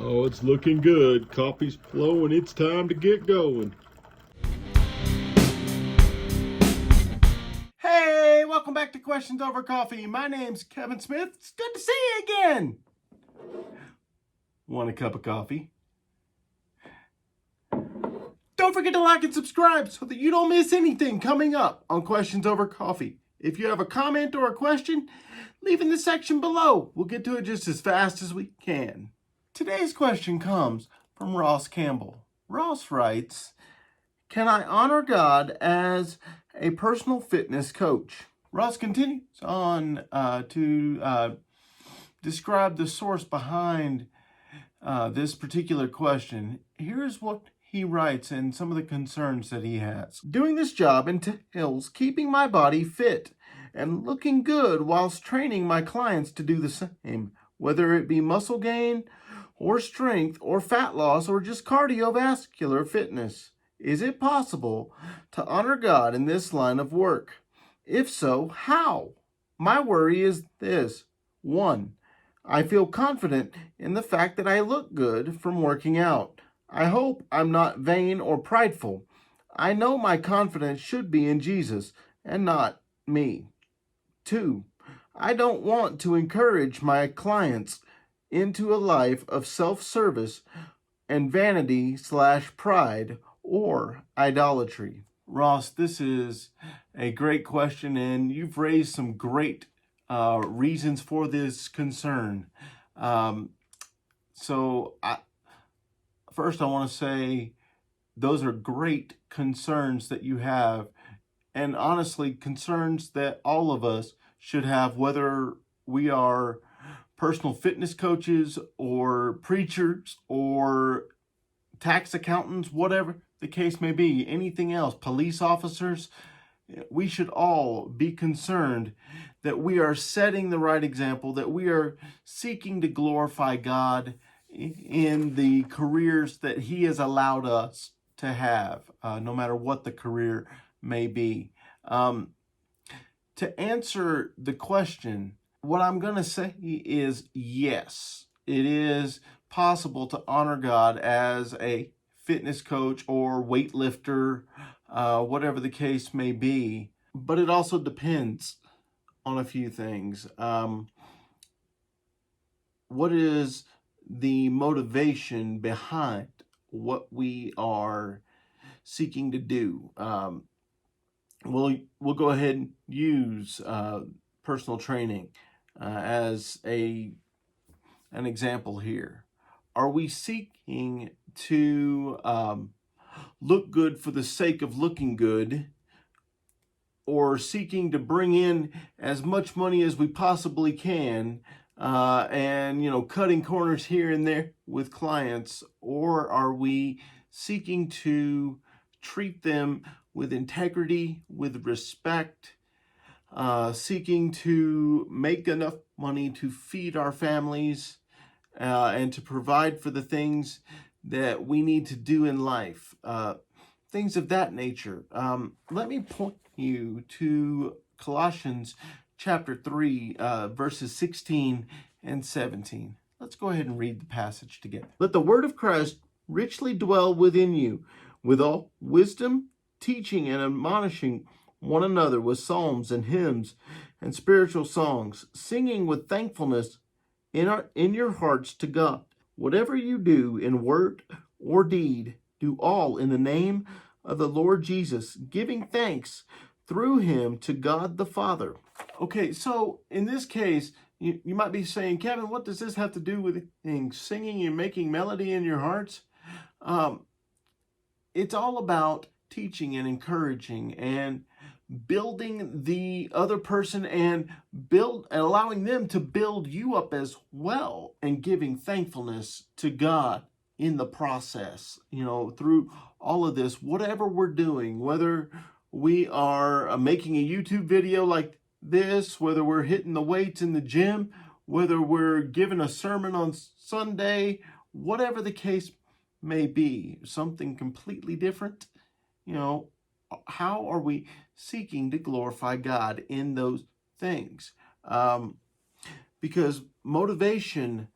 Oh, it's looking good. Coffee's flowing. It's time to get going. Hey, welcome back to Questions Over Coffee. My name's Kevin Smith. It's good to see you again. Want a cup of coffee? Don't forget to like and subscribe so that you don't miss anything coming up on Questions Over Coffee. If you have a comment or a question, leave in the section below. We'll get to it just as fast as we can. Today's question comes from Ross Campbell. Ross writes, "Can I honor God as a personal fitness coach?" Ross continues on to describe the source behind this particular question. Here's what he writes and some of the concerns that he has. "Doing this job entails keeping my body fit and looking good whilst training my clients to do the same, whether it be muscle gain or strength or fat loss or just cardiovascular fitness. Is it possible to honor God in this line of work? If so, how? My worry is this. 1. I feel confident in the fact that I look good from working out. I hope I'm not vain or prideful. I know my confidence should be in Jesus and not me. 2. I don't want to encourage my clients into a life of self-service and vanity/pride or idolatry." Ross, this is a great question, and you've raised some great reasons for this concern. First, I want to say those are great concerns that you have, and honestly, concerns that all of us should have, whether we are personal fitness coaches or preachers or tax accountants, whatever the case may be, anything else, police officers. We should all be concerned that we are setting the right example, that we are seeking to glorify God in the careers that He has allowed us to have, no matter what the career may be. To answer the question, what I'm going to say is yes, it is possible to honor God as a fitness coach or weightlifter, whatever the case may be, but it also depends on a few things. What is the motivation behind what we are seeking to do? We'll go ahead and use personal training as an example here. Are we seeking to look good for the sake of looking good, or seeking to bring in as much money as we possibly can, and cutting corners here and there with clients? Or are we seeking to treat them with integrity, with respect, seeking to make enough money to feed our families and to provide for the things that we need to do in life, things of that nature? Let me point you to Colossians chapter 3, verses 16 and 17. Let's go ahead and read the passage together. "Let the word of Christ richly dwell within you, with all wisdom, teaching and admonishing one another with psalms and hymns and spiritual songs, singing with thankfulness in your hearts to God. Whatever you do in word or deed, do all in the name of the Lord Jesus, giving thanks through Him to God the Father." Okay, so in this case, you might be saying, "Kevin, what does this have to do with singing and making melody in your hearts?" It's all about teaching and encouraging and building the other person and allowing them to build you up as well, and giving thankfulness to God in the process, through all of this, whatever we're doing, whether we are making a YouTube video like this, whether we're hitting the weights in the gym, whether we're giving a sermon on Sunday, whatever the case may be, something completely different. How are we seeking to glorify God in those things? Because motivation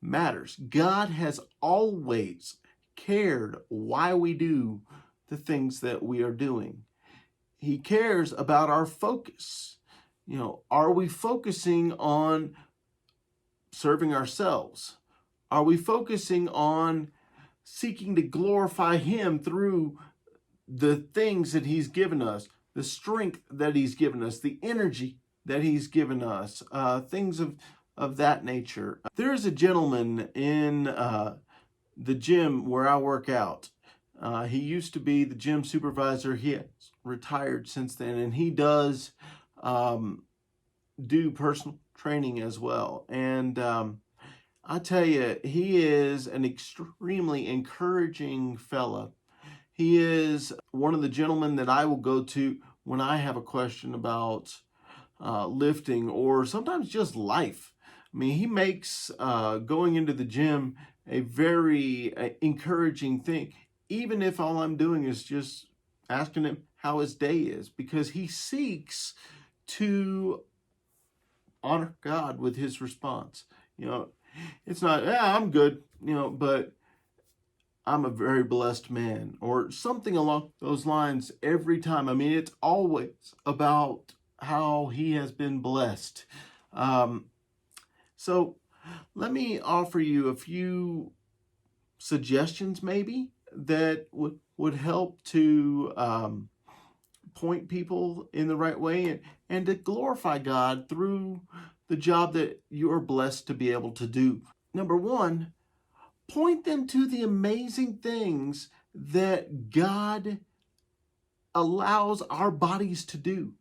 matters. God has always cared why we do the things that we are doing. He cares about our focus. Are we focusing on serving ourselves? Are we focusing on seeking to glorify Him through the things that He's given us, the strength that He's given us, the energy that He's given us, things of that nature? There's a gentleman in the gym where I work out. He used to be the gym supervisor. He has retired since then, and he does do personal training as well. And I tell you, he is an extremely encouraging fella. He is one of the gentlemen that I will go to when I have a question about lifting or sometimes just life. I mean, he makes going into the gym a very encouraging thing, even if all I'm doing is just asking him how his day is, because he seeks to honor God with his response. It's not, yeah, I'm good, but I'm a very blessed man, or something along those lines every time. I mean, it's always about how he has been blessed. So let me offer you a few suggestions maybe that would help to point people in the right way and to glorify God through the job that you are blessed to be able to do. Number one, point them to the amazing things that God allows our bodies to do,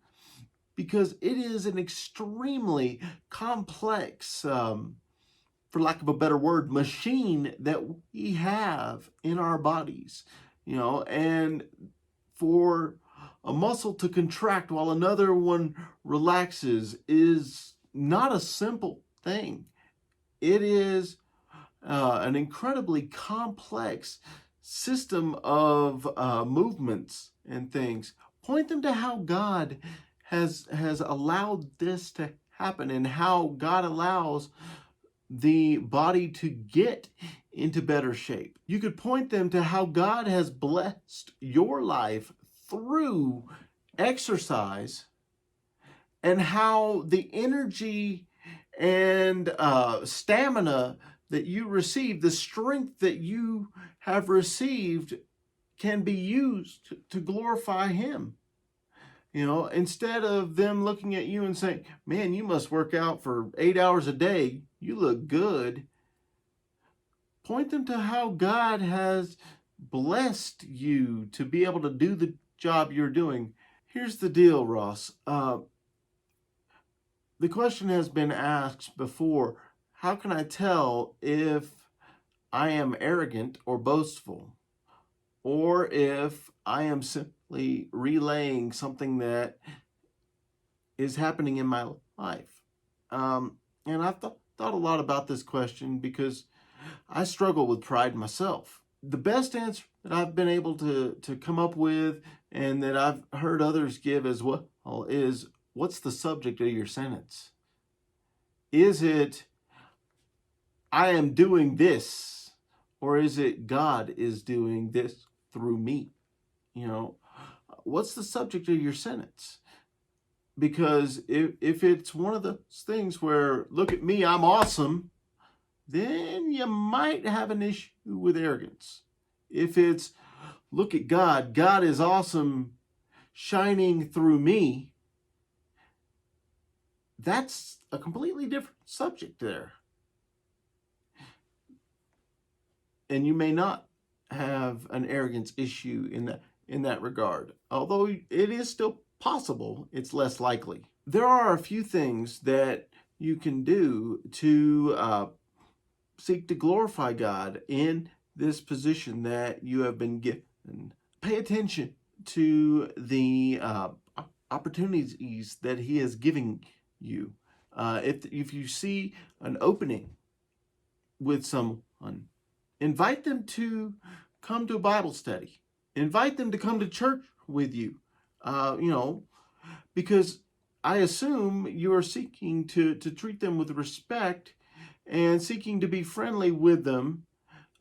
because it is an extremely complex, for lack of a better word, machine that we have in our bodies, and for a muscle to contract while another one relaxes is not a simple thing. It is an incredibly complex system of movements and things. Point them to how God has allowed this to happen and how God allows the body to get into better shape. You could point them to how God has blessed your life through exercise and how the energy and stamina that you receive, the strength that you have received, can be used to glorify Him. Instead of them looking at you and saying, man, you must work out for 8 hours a day, you look good. Point them to how God has blessed you to be able to do the job you're doing. Here's the deal, Ross. The question has been asked before, how can I tell if I am arrogant or boastful, or if I am simply relaying something that is happening in my life? And I've thought a lot about this question because I struggle with pride myself. The best answer that I've been able to come up with, and that I've heard others give as well, is, what's the subject of your sentence? Is it, I am doing this, or is it, God is doing this through me? What's the subject of your sentence? Because if it's one of those things where, look at me, I'm awesome, then you might have an issue with arrogance. If it's, look at God, God is awesome, shining through me, that's a completely different subject there. And you may not have an arrogance issue in that regard. Although it is still possible, it's less likely. There are a few things that you can do to seek to glorify God in this position that you have been given. Pay attention to the opportunities that He is giving you. If you see an opening with someone, invite them to come to a Bible study. Invite them to come to church with you. Because I assume you are seeking to treat them with respect and seeking to be friendly with them.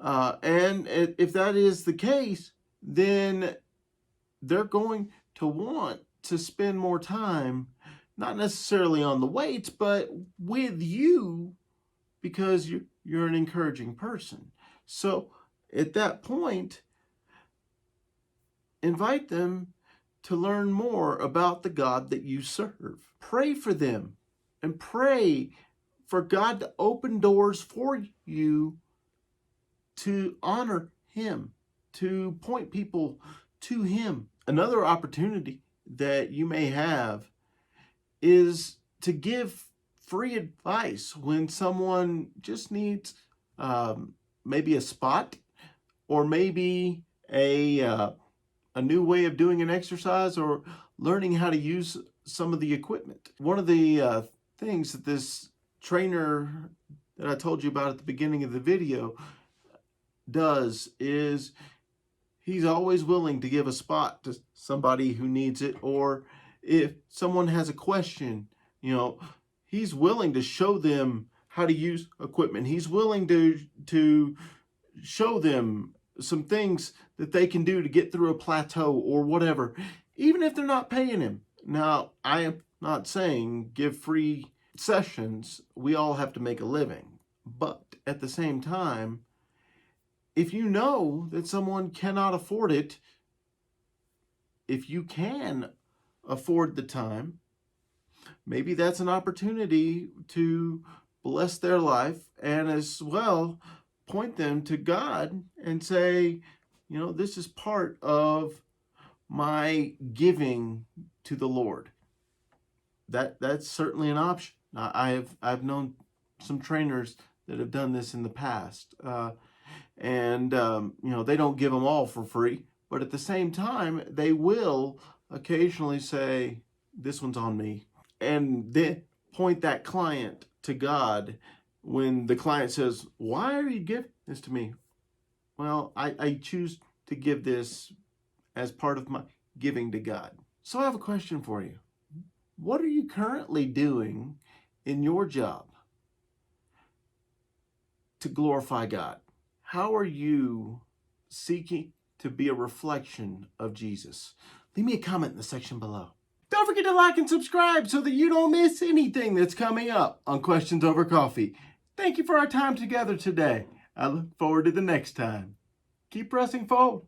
And if that is the case, then they're going to want to spend more time, not necessarily on the weights, but with you, because you're an encouraging person. So at that point, invite them to learn more about the God that you serve. Pray for them and pray for God to open doors for you to honor Him, to point people to Him. Another opportunity that you may have is to give free advice when someone just needs maybe a spot, or maybe a new way of doing an exercise, or learning how to use some of the equipment. One of the things that this trainer that I told you about at the beginning of the video does is he's always willing to give a spot to somebody who needs it, or if someone has a question, he's willing to show them how to use equipment. He's willing to show them some things that they can do to get through a plateau or whatever, even if they're not paying him. Now, I am not saying give free sessions. We all have to make a living. But at the same time, if you know that someone cannot afford it, if you can afford the time, maybe that's an opportunity to bless their life, and as well point them to God and say, this is part of my giving to the Lord. That's certainly an option. I've known some trainers that have done this in the past, and they don't give them all for free, but at the same time they will occasionally say, this one's on me, and then point that client to God. When the client says, why are you giving this to me? Well, I choose to give this as part of my giving to God. So I have a question for you. What are you currently doing in your job to glorify God? How are you seeking to be a reflection of Jesus? Leave me a comment in the section below. Don't forget to like and subscribe so that you don't miss anything that's coming up on Questions Over Coffee. Thank you for our time together today. I look forward to the next time. Keep pressing forward.